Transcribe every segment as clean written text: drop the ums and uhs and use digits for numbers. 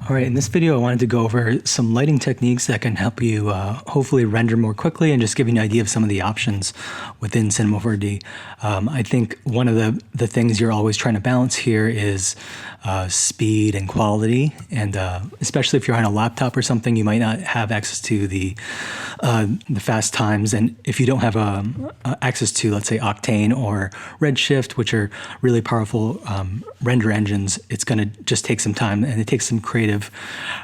All right, in this video, I wanted to go over some lighting techniques that can help you hopefully render more quickly and just give you an idea of some of the options within Cinema 4D. I think one of the things you're always trying to balance here is speed and quality, and especially if you're on a laptop or something, you might not have access to the fast times, and if you don't have access to, let's say, Octane or Redshift, which are really powerful render engines, it's going to just take some time, and it takes some creative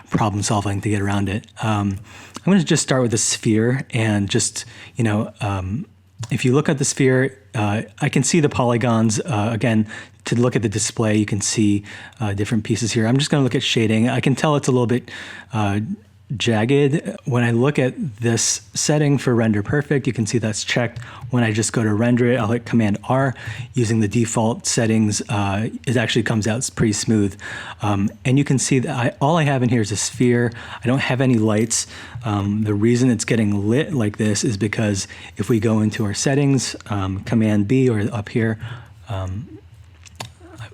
problem solving to get around it. I'm going to just start with the sphere, and just, if you look at the sphere, I can see the polygons. Again, to look at the display, you can see different pieces here. I'm just going to look at shading. I can tell it's a little bit jagged. When I look at this setting for render perfect, you can see that's checked. When I just go to render it, I'll hit Command R. Using the default settings, it actually comes out pretty smooth. And you can see that all I have in here is a sphere. I don't have any lights. The reason it's getting lit like this is because if we go into our settings, Command B, or up here,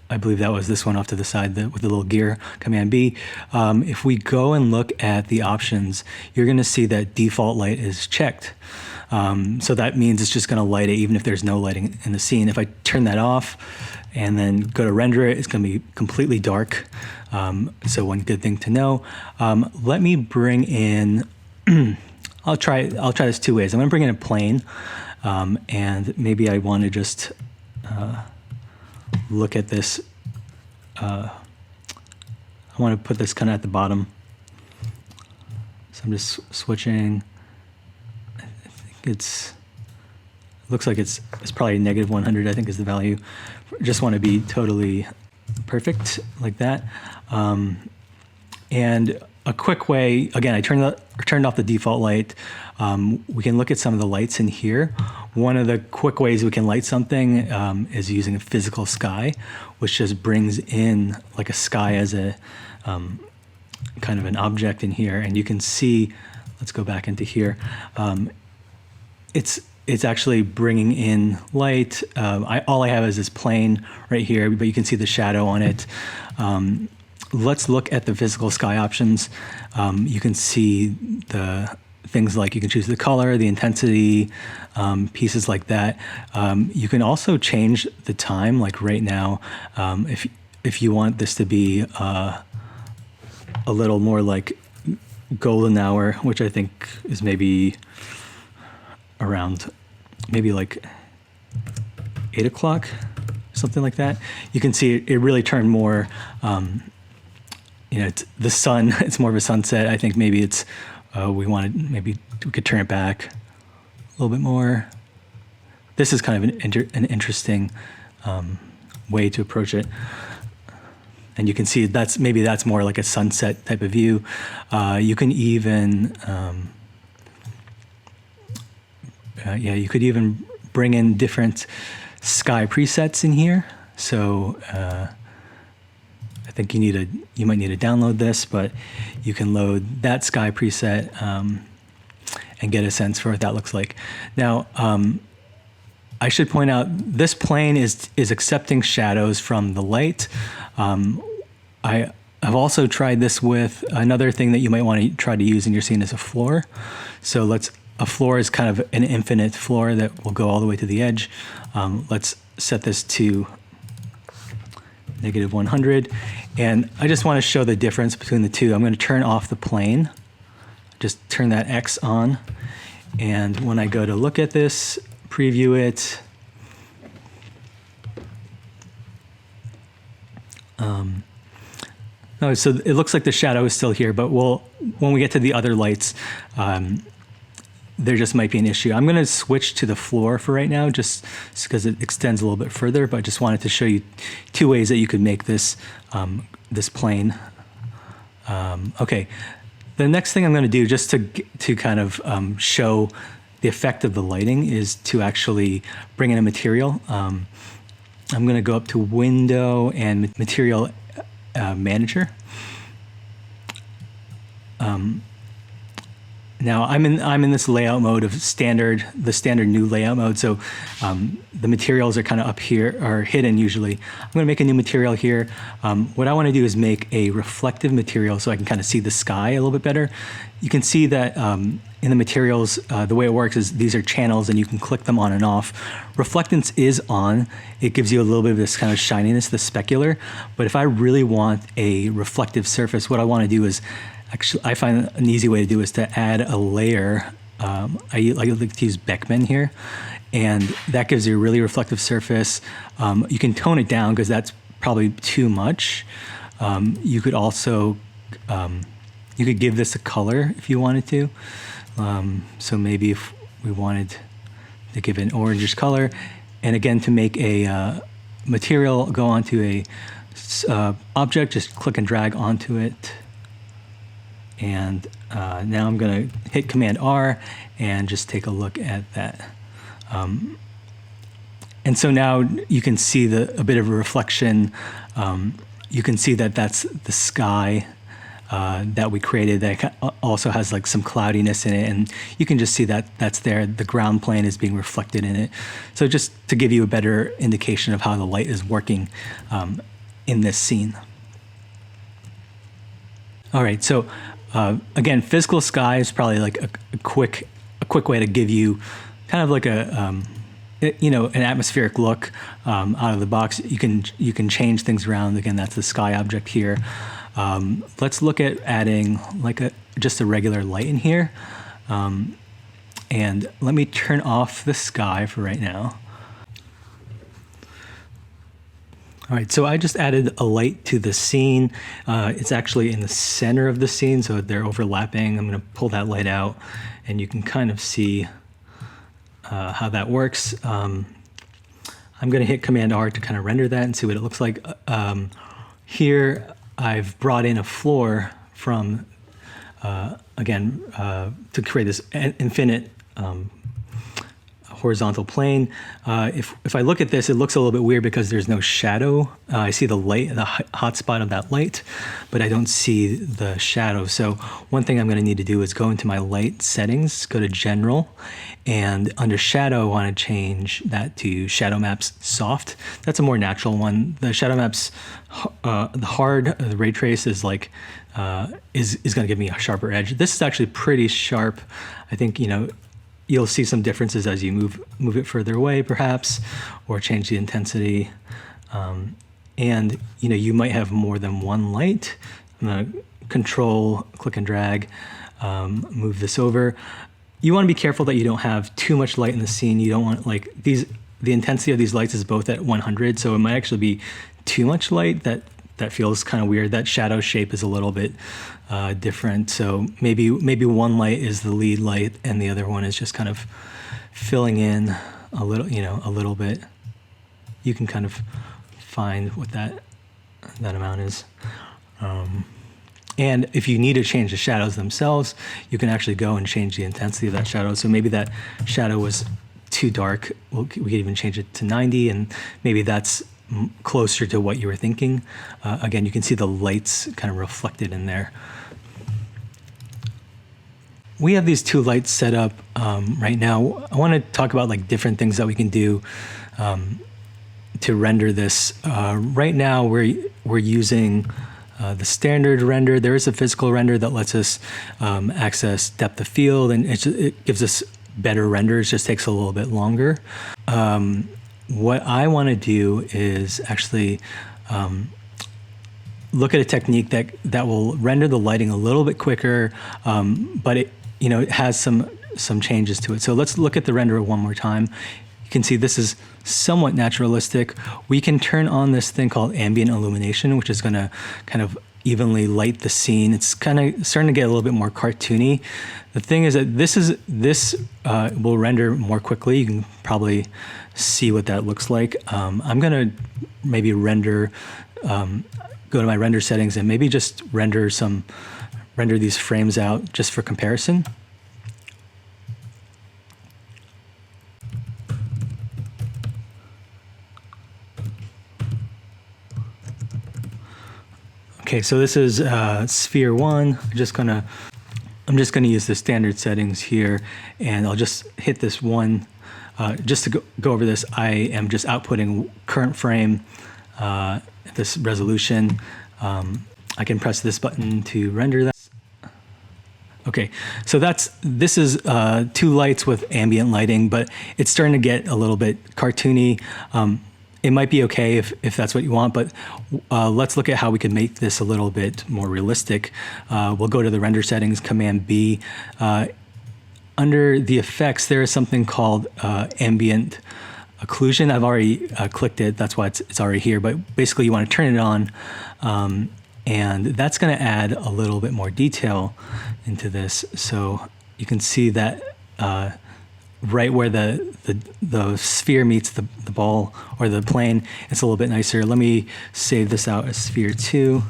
I believe that was this one off to the side with the little gear, Command B. If we go and look at the options, you're going to see that default light is checked. So that means it's just going to light it even if there's no lighting in the scene. If I turn that off and then go to render it, it's going to be completely dark. So one good thing to know. Let me bring in, I'll try this two ways. I'm going to bring in a plane, and maybe I want to just look at this. I want to put this kind of at the bottom. So I'm just switching. I think it looks like it's probably negative 100, I think is the value. Just want to be totally perfect like that. And a quick way, again, I turned off the default light. We can look at some of the lights in here. One of the quick ways we can light something is using a physical sky, which just brings in like a sky as a kind of an object in here. And you can see, let's go back into here. It's actually bringing in light. All I have is this plane right here, but you can see the shadow on it. Let's look at the physical sky options. You can see the things like you can choose the color, the intensity, pieces like that. You can also change the time, like right now, if you want this to be a little more like golden hour, which I think is maybe around maybe like 8 o'clock, something like that. You can see it really turned more, it's the sun, it's more of a sunset. I think maybe it's, maybe we could turn it back a little bit more. This is kind of an interesting way to approach it. And you can see that's more like a sunset type of view. You can even, you could even bring in different sky presets in here. So I think you might need to download this, but you can load that sky preset and get a sense for what that looks like. Now, I should point out this plane is accepting shadows from the light. I've also tried this with another thing that you might want to try to use in your scene as a floor. So a floor is kind of an infinite floor that will go all the way to the edge. Let's set this to negative 100. And I just want to show the difference between the two. I'm going to turn off the plane, just turn that X on. And when I go to look at this, preview it, so it looks like the shadow is still here, but when we get to the other lights, there just might be an issue. I'm going to switch to the floor for right now, just because it extends a little bit further, but I just wanted to show you two ways that you could make this this plane. Okay, the next thing I'm going to do, just to kind of show the effect of the lighting, is to actually bring in a material. I'm going to go up to Window and Material Now I'm in this layout mode of the standard new layout mode. So the materials are kind of up here, or hidden usually. I'm going to make a new material here. What I want to do is make a reflective material so I can kind of see the sky a little bit better. You can see that in the materials, the way it works is these are channels and you can click them on and off. Reflectance is on. It gives you a little bit of this kind of shininess, the specular. But if I really want a reflective surface, what I want to do is, actually, I find an easy way to do is to add a layer. I like to use Beckman here, and that gives you a really reflective surface. You can tone it down because that's probably too much. You could also, you could give this a color if you wanted to. So maybe if we wanted to give it an orangish color, and again, to make a material go onto a object, just click and drag onto it. And now I'm going to hit Command R and just take a look at that. And so now you can see a bit of a reflection. You can see that that's the sky that we created that also has like some cloudiness in it. And you can just see that that's there. The ground plane is being reflected in it. So just to give you a better indication of how the light is working in this scene. All right, so again, physical sky is probably like a quick way to give you kind of like a an atmospheric look out of the box. You can change things around. Again, that's the sky object here. Let's look at adding like just a regular light in here, and let me turn off the sky for right now. All right, so I just added a light to the scene. It's actually in the center of the scene, so they're overlapping. I'm going to pull that light out, and you can kind of see how that works. I'm going to hit Command R to kind of render that and see what it looks like. Here, I've brought in a floor from, again, to create this infinite horizontal plane. If I look at this, it looks a little bit weird because there's no shadow. I see the light, the hot spot of that light, but I don't see the shadow. So one thing I'm going to need to do is go into my light settings, go to General, and under Shadow, I want to change that to Shadow Maps Soft. That's a more natural one. The Shadow Maps, the hard, the ray trace is like is going to give me a sharper edge. This is actually pretty sharp. I think you'll see some differences as you move it further away, perhaps, or change the intensity. And you might have more than one light. I'm gonna Control, click and drag, move this over. You want to be careful that you don't have too much light in the scene. You don't want the intensity of these lights is both at 100, so it might actually be too much light that feels kind of weird. That shadow shape is a little bit different. So maybe one light is the lead light and the other one is just kind of filling in a little bit. You can kind of find what that amount is. And if you need to change the shadows themselves, you can actually go and change the intensity of that shadow. So maybe that shadow was too dark. We could even change it to 90, and maybe that's closer to what you were thinking. Again, you can see the lights kind of reflected in there. We have these two lights set up right now. I want to talk about different things that we can do to render this. Right now, we're using the standard render. There is a physical render that lets us access depth of field, and it gives us better renders. Just takes a little bit longer. What I want to do is actually look at a technique that will render the lighting a little bit quicker, but it has some changes to it. So let's look at the render one more time. You can see this is somewhat naturalistic. We can turn on this thing called ambient illumination, which is going to kind of evenly light the scene. It's kind of starting to get a little bit more cartoony. The thing is that this will render more quickly. You can probably see what that looks like. I'm going to maybe render, go to my render settings and maybe just render these frames out just for comparison. Okay, so this is sphere 1. I'm I'm just going to use the standard settings here, and I'll just hit this one. Just to go over this, I am just outputting current frame, this resolution. I can press this button to render that. Okay, so this is 2 lights with ambient lighting, but it's starting to get a little bit cartoony. It might be okay if that's what you want, but let's look at how we can make this a little bit more realistic. We'll go to the render settings, Command B. Under the effects, there is something called ambient occlusion. I've already clicked it, that's why it's already here, but basically you want to turn it on, and that's going to add a little bit more detail into this. So you can see that right where the sphere meets the ball or the plane, it's a little bit nicer. Let me save this out as sphere 2,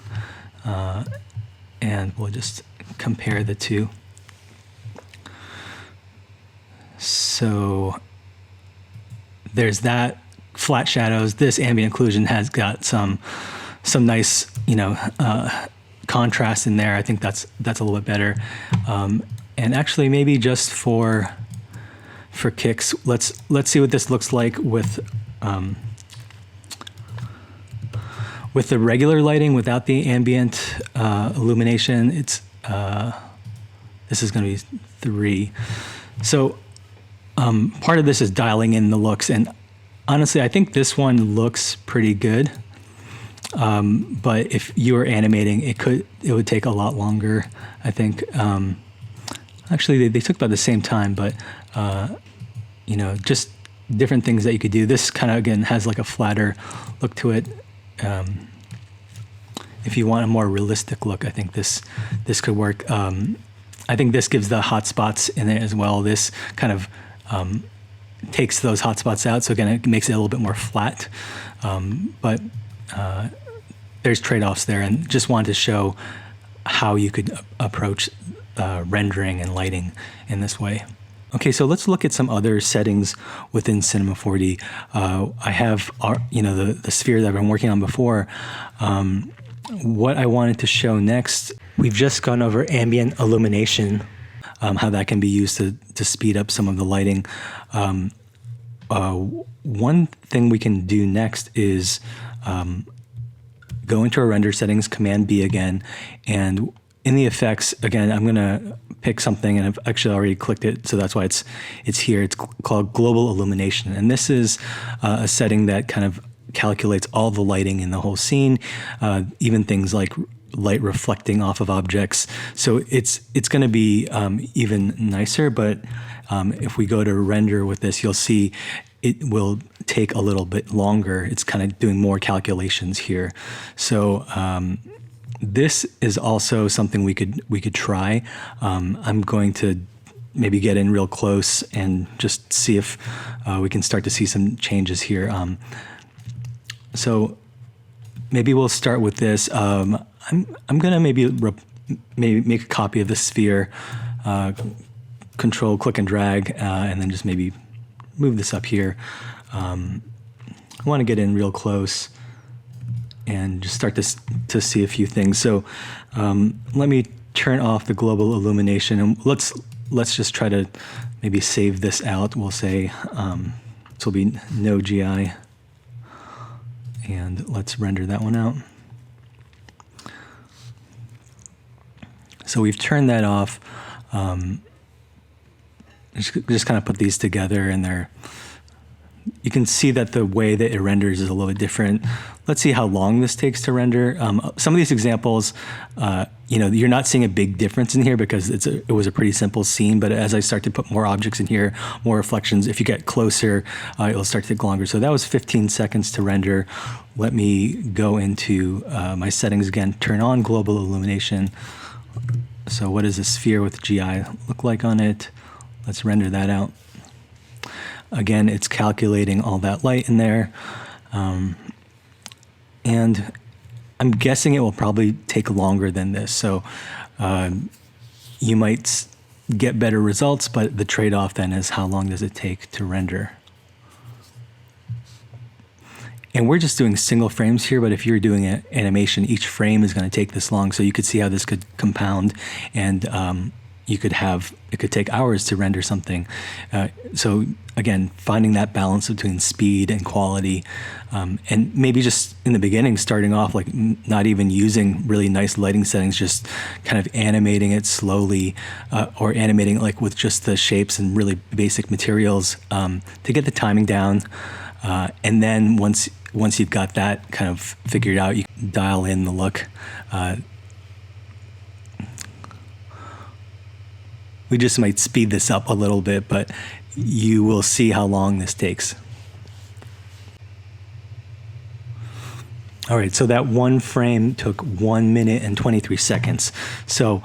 and we'll just compare the two. So there's that, flat shadows. This ambient occlusion has got some nice, contrast in there. I think that's a little bit better. And actually, maybe just for kicks, let's see what this looks like with the regular lighting without the ambient illumination. It's this is going to be 3. So part of this is dialing in the looks, and honestly, I think this one looks pretty good. But if you were animating, it would take a lot longer, I think. Actually, they took about the same time, but just different things that you could do. This kind of, again, has like a flatter look to it. If you want a more realistic look, I think this could work. I think this gives the hot spots in it as well. This kind of takes those hot spots out, so again, it makes it a little bit more flat. But there's trade-offs there, and just wanted to show how you could approach rendering and lighting in this way. Okay, so let's look at some other settings within Cinema 4D. I have the sphere that I've been working on before. What I wanted to show next, we've just gone over ambient illumination, how that can be used to speed up some of the lighting. One thing we can do next is go into our render settings, Command B again, and in the effects, again, I'm going to pick something, and I've actually already clicked it, so that's why it's here. It's called Global Illumination, and this is a setting that kind of calculates all the lighting in the whole scene, even things like light reflecting off of objects. So it's going to be even nicer, but if we go to render with this, you'll see it will take a little bit longer. It's kind of doing more calculations here. So this is also something we could try. I'm going to maybe get in real close and just see if we can start to see some changes here. So maybe we'll start with this. I'm gonna maybe make a copy of the sphere, Control, click and drag, and then just maybe move this up here. I want to get in real close and just start to see a few things. So let me turn off the global illumination, and let's just try to maybe save this out. We'll say this will be no GI, and let's render that one out. So we've turned that off. Just kind of put these together, and you can see that the way that it renders is a little bit different. Let's see how long this takes to render. Some of these examples, you're not seeing a big difference in here because it was a pretty simple scene, but as I start to put more objects in here, more reflections, if you get closer, it'll start to take longer. So that was 15 seconds to render. Let me go into my settings again, turn on global illumination. So what does a sphere with GI look like on it? Let's render that out. Again, it's calculating all that light in there. And I'm guessing it will probably take longer than this. So you might get better results, but the trade-off then is how long does it take to render. And we're just doing single frames here, but if you're doing an animation, each frame is going to take this long. So you could see how this could compound and you could have, it could take hours to render something. So again, finding that balance between speed and quality, and maybe just in the beginning, starting off like not even using really nice lighting settings, just kind of animating it slowly, or animating it like with just the shapes and really basic materials, to get the timing down. And then once you've got that kind of figured out, you can dial in the look. We just might speed this up a little bit, but you will see how long this takes. All right, so that one frame took 1 minute and 23 seconds. So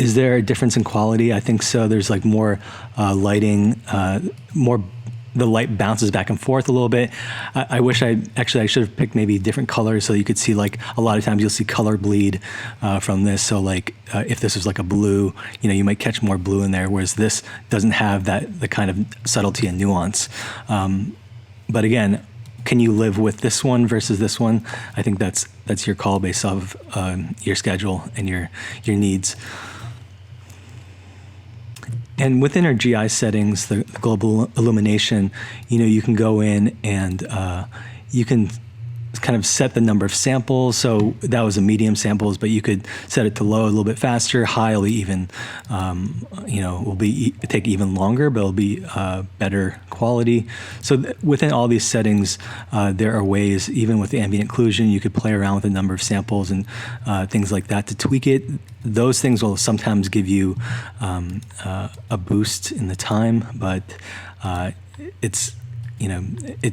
is there a difference in quality? I think so. There's like more lighting, the light bounces back and forth a little bit. I wish I should have picked maybe different colors so you could see, like, a lot of times you'll see color bleed from this. So like if this was like a blue, you might catch more blue in there, whereas this doesn't have the kind of subtlety and nuance. But again, can you live with this one versus this one? I think that's your call based off your schedule and your needs. And within our GI settings, the global illumination, you can go in and you can kind of set the number of samples. So that was a medium samples, but you could set it to low a little bit faster. High will even, will take even longer, but it'll be better quality. So within all these settings, there are ways, even with the ambient occlusion, you could play around with the number of samples and things like that to tweak it. Those things will sometimes give you a boost in the time, but it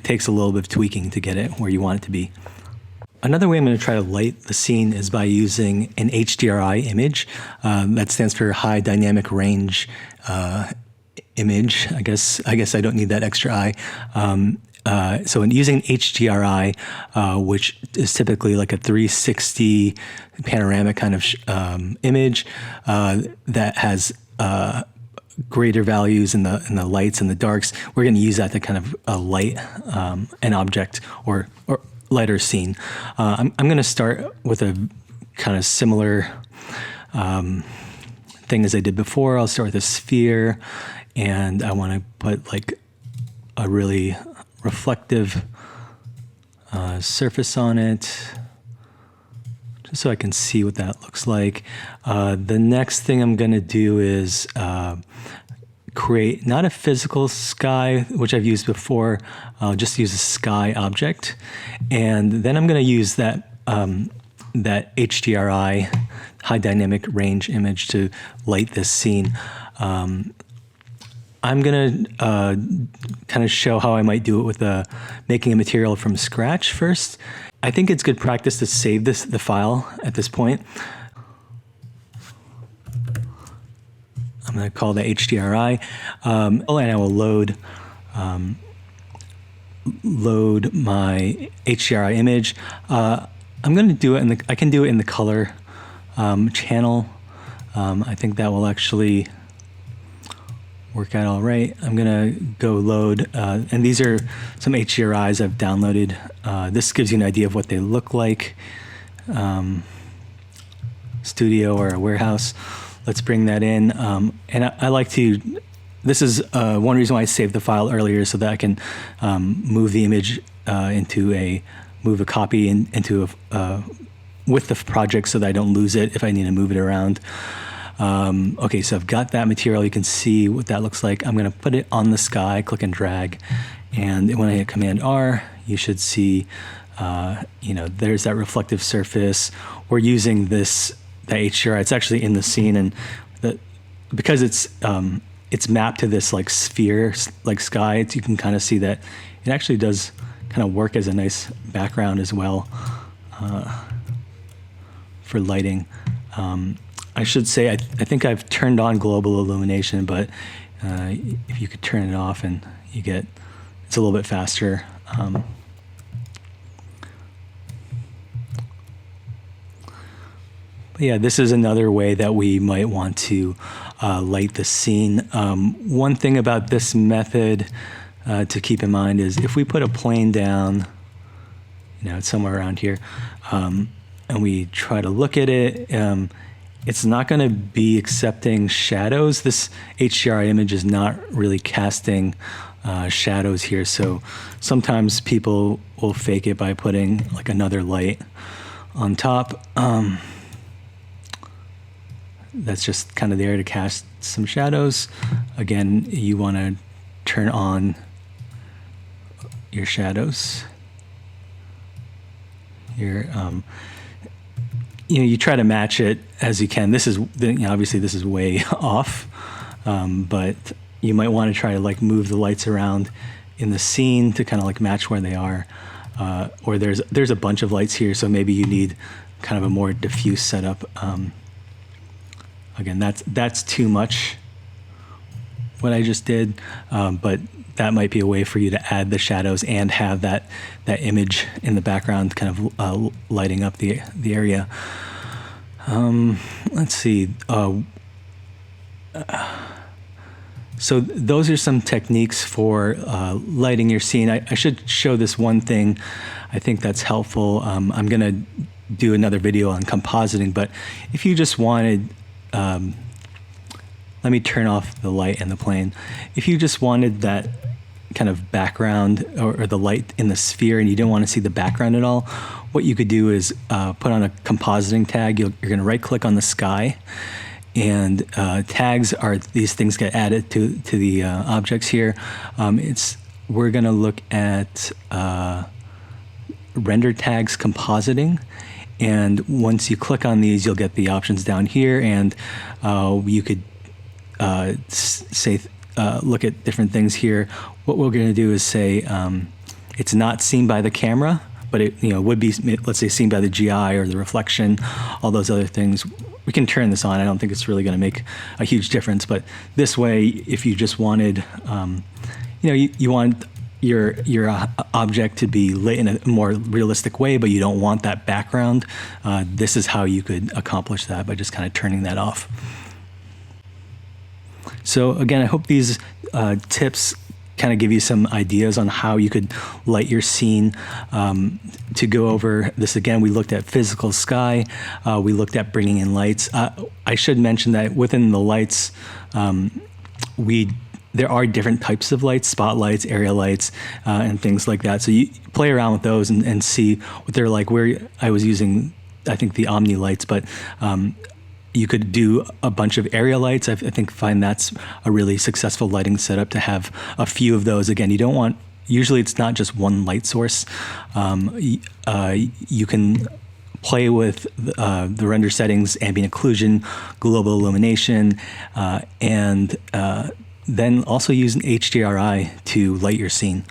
takes a little bit of tweaking to get it where you want it to be. Another way I'm going to try to light the scene is by using an HDRI image. That stands for high dynamic range image. I guess I don't need that extra I. So in using HDRI, which is typically like a 360 panoramic kind of image that has greater values in the lights and the darks, we're going to use that to kind of light an object or lighter scene. I'm going to start with a kind of similar thing as I did before. I'll start with a sphere, and I want to put like a really reflective surface on it, just so I can see what that looks like. The next thing I'm going to do is create not a physical sky, which I've used before. I'll just use a sky object, and then I'm going to use that HDRI, high dynamic range image, to light this scene. I'm going to kind of show how I might do it with making a material from scratch first. I think it's good practice to save the file at this point. I'm going to call that HDRI, and I will load my HDRI image. I'm going to do it I can do it in the color channel. I think that will actually work out all right. I'm going to go load, and these are some HDRIs I've downloaded. This gives you an idea of what they look like. Studio or a warehouse. Let's bring that in. And I like to, this is one reason why I saved the file earlier, so that I can move the image move a copy into with the project, so that I don't lose it if I need to move it around. Okay, so I've got that material. You can see what that looks like. I'm going to put it on the sky, click and drag, and when I hit Command R, you should see, there's that reflective surface. We're using the HDRI. It's actually in the scene, and because it's mapped to this like sphere, like sky. You can kind of see that it actually does kind of work as a nice background as well for lighting. I should say, I think I've turned on global illumination, but if you could turn it off, and it's a little bit faster. But yeah, this is another way that we might want to light the scene. One thing about this method to keep in mind is if we put a plane down, it's somewhere around here, and we try to look at it, it's not going to be accepting shadows. This HDRI image is not really casting shadows here. So sometimes people will fake it by putting like another light on top. That's just kind of there to cast some shadows. Again, you want to turn on your shadows here. You try to match it as you can. This is, obviously this is way off, but you might want to try to like move the lights around in the scene to kind of like match where they are. Or there's a bunch of lights here, so maybe you need kind of a more diffuse setup. Again, that's too much what I just did, but that might be a way for you to add the shadows and have that image in the background kind of lighting up the area. Let's see. So those are some techniques for lighting your scene. I should show this one thing. I think that's helpful. I'm going to do another video on compositing, but if you just wanted, let me turn off the light and the plane. If you just wanted that kind of background or the light in the sphere and you don't want to see the background at all, what you could do is put on a compositing tag. You're going to right click on the sky, and tags are these things get added to the objects here. We're going to look at render tags compositing. And once you click on these, you'll get the options down here, and you could look at different things here. What we're going to do is say it's not seen by the camera, but it would be, let's say, seen by the GI or the reflection, all those other things. We can turn this on. I don't think it's really going to make a huge difference, but this way, if you just wanted, you want your object to be lit in a more realistic way, but you don't want that background, this is how you could accomplish that, by just kind of turning that off. So again, I hope these tips kind of give you some ideas on how you could light your scene. To go over this again, we looked at physical sky, we looked at bringing in lights. I should mention that within the lights, there are different types of lights, spotlights, area lights, and things like that. So you play around with those and see what they're like. Where I was using, I think, the Omni lights, but you could do a bunch of area lights. I find that's a really successful lighting setup, to have a few of those. Again, you don't want, usually it's not just one light source. You can play with the render settings, ambient occlusion, global illumination, and then also use an HDRI to light your scene.